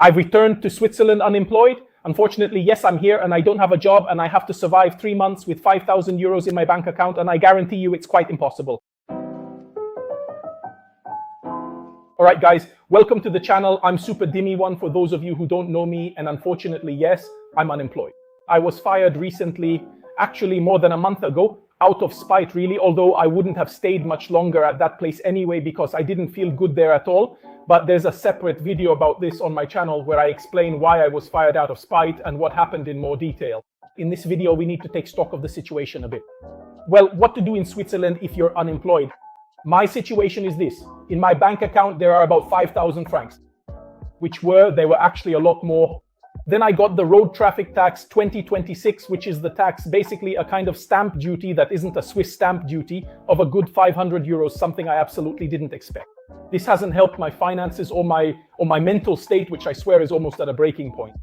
I've returned to Switzerland unemployed. Unfortunately, yes, I'm here and I don't have a job and I have to survive 3 months with 5,000 euros in my bank account, and I guarantee you it's quite impossible. All right, guys, welcome to the channel. I'm Super Dimmy One for those of you who don't know me, and unfortunately, yes, I'm unemployed. I was fired recently, actually more than a month ago, out of spite really, although I wouldn't have stayed much longer at that place anyway because I didn't feel good there at all. But there's a separate video about this on my channel where I explain why I was fired out of spite and what happened in more detail. In this video, we need to take stock of the situation a bit. Well, what to do in Switzerland if you're unemployed? My situation is this. In my bank account, there are about 5,000 francs, they were actually a lot more. Then I got the road traffic tax 2026, which is the tax, basically a kind of stamp duty that isn't a Swiss stamp duty, of a good 500 euros, something I absolutely didn't expect. This hasn't helped my finances or my mental state, which I swear is almost at a breaking point.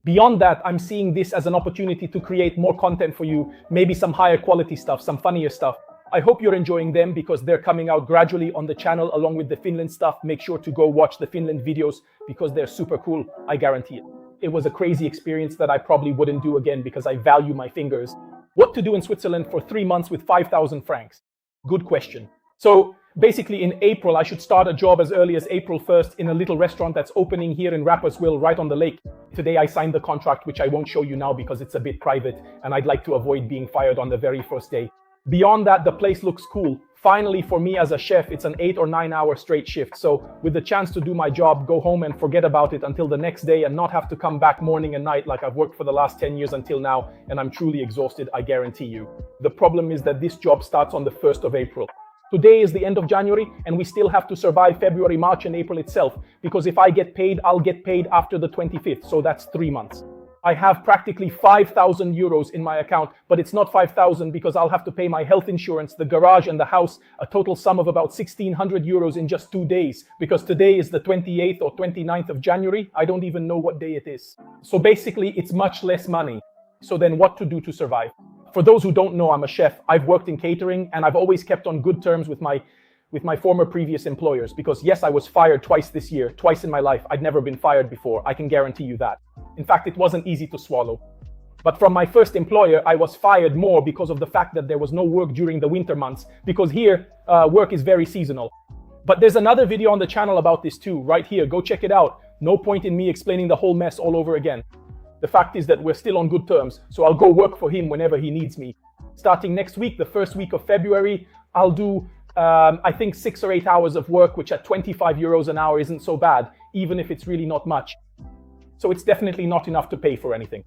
Beyond that, I'm seeing this as an opportunity to create more content for you, maybe some higher quality stuff, some funnier stuff. I hope you're enjoying them because they're coming out gradually on the channel along with the Finland stuff. Make sure to go watch the Finland videos because they're super cool, I guarantee it. It was a crazy experience that I probably wouldn't do again because I value my fingers. What to do in Switzerland for 3 months with 5,000 francs? Good question. So basically in April, I should start a job as early as April 1st in a little restaurant that's opening here in Rapperswil, right on the lake. Today I signed the contract, which I won't show you now because it's a bit private and I'd like to avoid being fired on the very first day. Beyond that, the place looks cool. Finally, for me as a chef, it's an 8 or 9 hour straight shift. So with the chance to do my job, go home and forget about it until the next day and not have to come back morning and night like I've worked for the last 10 years until now. And I'm truly exhausted, I guarantee you. The problem is that this job starts on the 1st of April. Today is the end of January and we still have to survive February, March and April itself. Because if I get paid, I'll get paid after the 25th. So that's 3 months. I have practically 5,000 euros in my account, but it's not 5,000 because I'll have to pay my health insurance, the garage and the house, a total sum of about 1,600 euros in just 2 days. Because today is the 28th or 29th of January. I don't even know what day it is. So basically, it's much less money. So then what to do to survive? For those who don't know, I'm a chef. I've worked in catering and I've always kept on good terms with my former previous employers because yes, I was fired twice this year, twice in my life. I'd never been fired before. I can guarantee you that. In fact, it wasn't easy to swallow. But from my first employer, I was fired more because of the fact that there was no work during the winter months, because here, work is very seasonal. But there's another video on the channel about this too, right here. Go check it out. No point in me explaining the whole mess all over again. The fact is that we're still on good terms, so I'll go work for him whenever he needs me. Starting next week, the first week of February, I'll do I think 6 or 8 hours of work, which at 25 euros an hour isn't so bad, even if it's really not much. So it's definitely not enough to pay for anything.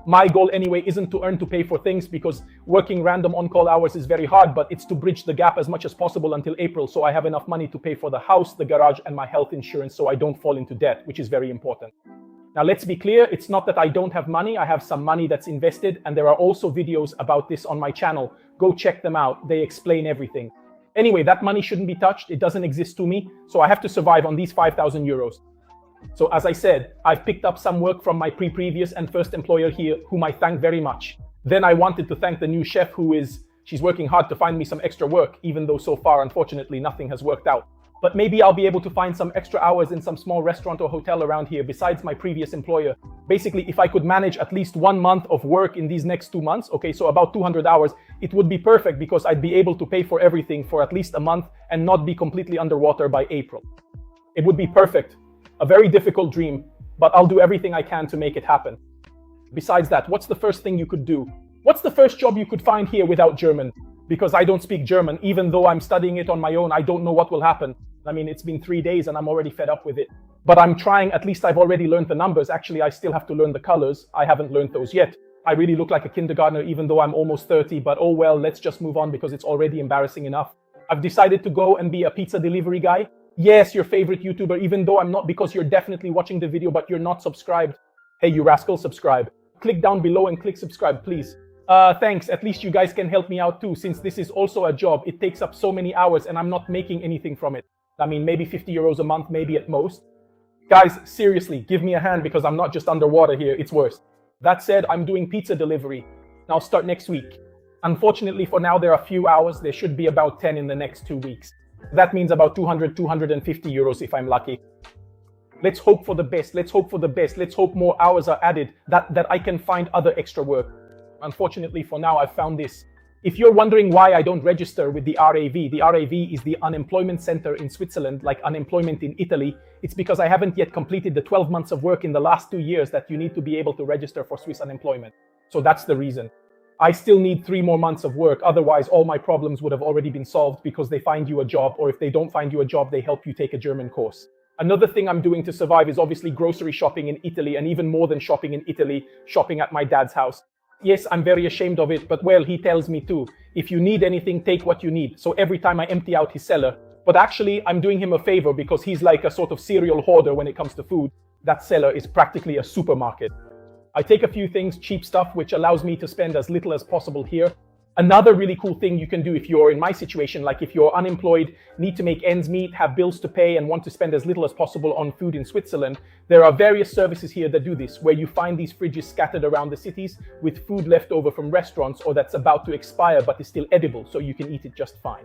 My goal anyway isn't to earn to pay for things because working random on-call hours is very hard, but it's to bridge the gap as much as possible until April so I have enough money to pay for the house, the garage and my health insurance so I don't fall into debt, which is very important. Now let's be clear, it's not that I don't have money, I have some money that's invested and there are also videos about this on my channel. Go check them out, they explain everything. Anyway, that money shouldn't be touched. It doesn't exist to me. So I have to survive on these 5,000 euros. So as I said, I've picked up some work from my previous and first employer here, whom I thank very much. Then I wanted to thank the new chef she's working hard to find me some extra work, even though so far, unfortunately, nothing has worked out. But maybe I'll be able to find some extra hours in some small restaurant or hotel around here besides my previous employer. Basically, if I could manage at least 1 month of work in these next 2 months, okay, so about 200 hours, it would be perfect because I'd be able to pay for everything for at least a month and not be completely underwater by April. It would be perfect. A very difficult dream, but I'll do everything I can to make it happen. Besides that, what's the first thing you could do? What's the first job you could find here without German? Because I don't speak German, even though I'm studying it on my own, I don't know what will happen. I mean, it's been 3 days and I'm already fed up with it. But I'm trying, at least I've already learned the numbers. Actually, I still have to learn the colors. I haven't learned those yet. I really look like a kindergartner, even though I'm almost 30, but oh well, let's just move on because it's already embarrassing enough. I've decided to go and be a pizza delivery guy. Yes, your favorite YouTuber, even though I'm not, because you're definitely watching the video, but you're not subscribed. Hey, you rascal, subscribe. Click down below and click subscribe, please. Thanks, at least you guys can help me out too, since this is also a job. It takes up so many hours and I'm not making anything from it. I mean, maybe 50 euros a month, maybe at most. Guys, seriously, give me a hand because I'm not just underwater here, it's worse. That said, I'm doing pizza delivery, and I'll start next week. Unfortunately, for now, there are a few hours. There should be about 10 in the next 2 weeks. That means about 200, 250 euros if I'm lucky. Let's hope for the best. Let's hope for the best. Let's hope more hours are added, that I can find other extra work. Unfortunately, for now, I've found this. If you're wondering why I don't register with the RAV is the unemployment center in Switzerland, like unemployment in Italy. It's because I haven't yet completed the 12 months of work in the last 2 years that you need to be able to register for Swiss unemployment. So that's the reason. I still need 3 more months of work. Otherwise, all my problems would have already been solved because they find you a job, or if they don't find you a job, they help you take a German course. Another thing I'm doing to survive is obviously grocery shopping in Italy, and even more than shopping in Italy, shopping at my dad's house. Yes, I'm very ashamed of it, but well, he tells me too. If you need anything, take what you need. So every time I empty out his cellar. But actually, I'm doing him a favor because he's like a sort of serial hoarder when it comes to food. That cellar is practically a supermarket. I take a few things, cheap stuff, which allows me to spend as little as possible here. Another really cool thing you can do if you're in my situation, like if you're unemployed, need to make ends meet, have bills to pay, and want to spend as little as possible on food in Switzerland, there are various services here that do this, where you find these fridges scattered around the cities with food left over from restaurants or that's about to expire but is still edible, so you can eat it just fine.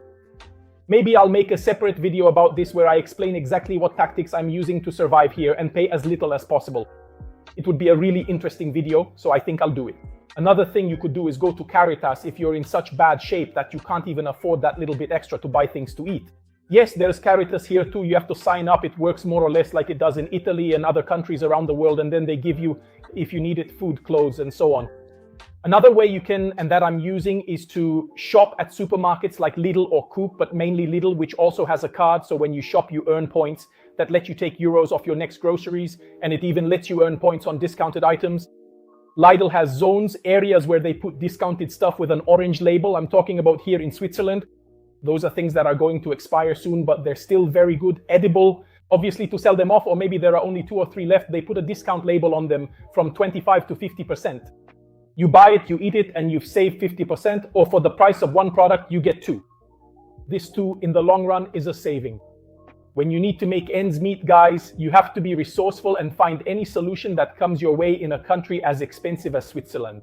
Maybe I'll make a separate video about this where I explain exactly what tactics I'm using to survive here and pay as little as possible. It would be a really interesting video, so I think I'll do it. Another thing you could do is go to Caritas if you're in such bad shape that you can't even afford that little bit extra to buy things to eat. Yes, there's Caritas here too. You have to sign up. It works more or less like it does in Italy and other countries around the world, and then they give you, if you need it, food, clothes, and so on. Another way you can, and that I'm using, is to shop at supermarkets like Lidl or Coop, but mainly Lidl, which also has a card, so when you shop you earn points that let you take euros off your next groceries, and it even lets you earn points on discounted items. Lidl has zones, areas where they put discounted stuff with an orange label. I'm talking about here in Switzerland. Those are things that are going to expire soon, but they're still very good, edible. Obviously, to sell them off, or maybe there are only 2 or 3 left, they put a discount label on them from 25 to 50%. You buy it, you eat it, and you've saved 50%, or for the price of 1 product, you get 2. This too, in the long run, is a saving. When you need to make ends meet, guys, you have to be resourceful and find any solution that comes your way in a country as expensive as Switzerland.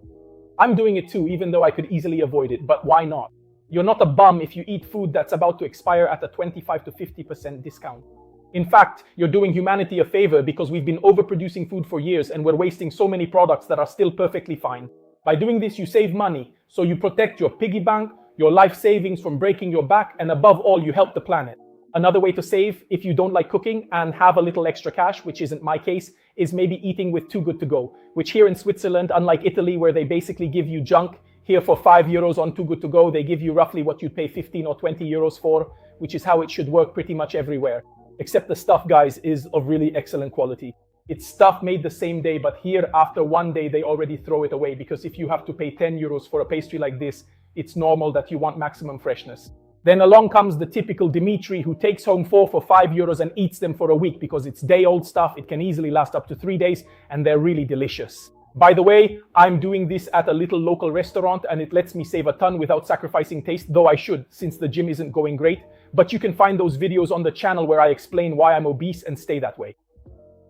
I'm doing it too, even though I could easily avoid it, but why not? You're not a bum if you eat food that's about to expire at a 25 to 50% discount. In fact, you're doing humanity a favor because we've been overproducing food for years and we're wasting so many products that are still perfectly fine. By doing this, you save money, so you protect your piggy bank, your life savings from breaking your back, and above all, you help the planet. Another way to save, if you don't like cooking and have a little extra cash, which isn't my case, is maybe eating with Too Good To Go, which here in Switzerland, unlike Italy, where they basically give you junk, here for 5 euros on Too Good To Go, they give you roughly what you'd pay 15 or 20 euros for, which is how it should work pretty much everywhere. Except the stuff, guys, is of really excellent quality. It's stuff made the same day, but here after 1 day, they already throw it away, because if you have to pay 10 euros for a pastry like this, it's normal that you want maximum freshness. Then along comes the typical Dimitri who takes home 4 for 5 euros and eats them for a week because it's day-old stuff. It can easily last up to 3 days and they're really delicious. By the way, I'm doing this at a little local restaurant and it lets me save a ton without sacrificing taste, though I should, since the gym isn't going great. But you can find those videos on the channel where I explain why I'm obese and stay that way.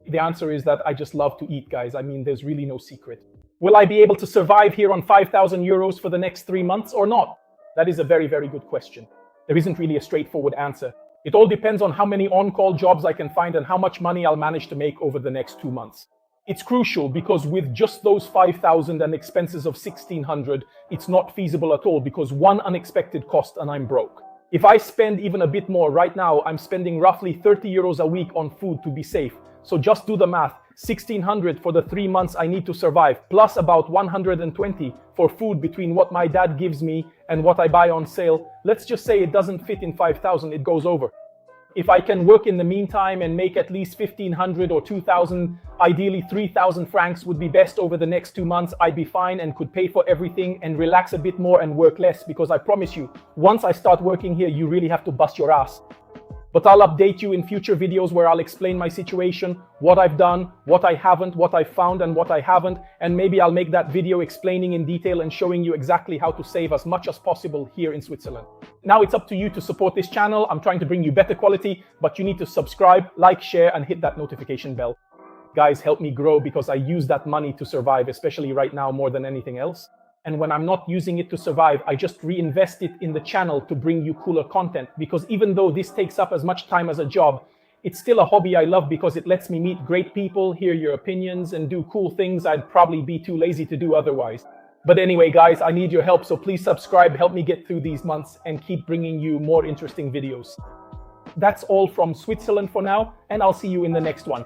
The answer is that I just love to eat, guys. I mean, there's really no secret. Will I be able to survive here on 5,000 euros for the next 3 months or not? That is a very, very good question. There isn't really a straightforward answer. It all depends on how many on-call jobs I can find and how much money I'll manage to make over the next 2 months. It's crucial because with just those 5,000 and expenses of 1,600, it's not feasible at all because one unexpected cost and I'm broke. If I spend even a bit more, right now I'm spending roughly 30 euros a week on food to be safe. So just do the math. 1,600 for the 3 months I need to survive, plus about 120 for food between what my dad gives me and what I buy on sale. Let's just say it doesn't fit in 5,000, it goes over. If I can work in the meantime and make at least 1,500 or 2,000, ideally 3,000 francs would be best over the next 2 months, I'd be fine and could pay for everything and relax a bit more and work less, because I promise you, once I start working here, you really have to bust your ass. But I'll update you in future videos where I'll explain my situation, what I've done, what I haven't, what I've found and what I haven't, and maybe I'll make that video explaining in detail and showing you exactly how to save as much as possible here in Switzerland. Now it's up to you to support this channel. I'm trying to bring you better quality, but you need to subscribe, like, share, and hit that notification bell. Guys, help me grow because I use that money to survive, especially right now more than anything else. And when I'm not using it to survive, I just reinvest it in the channel to bring you cooler content. Because even though this takes up as much time as a job, It's still a hobby I love because it lets me meet great people, hear your opinions, and do cool things I'd probably be too lazy to do otherwise. But anyway, guys, I need your help, so please subscribe, help me get through these months, and keep bringing you more interesting videos. That's all from Switzerland for now, and I'll see you in the next one.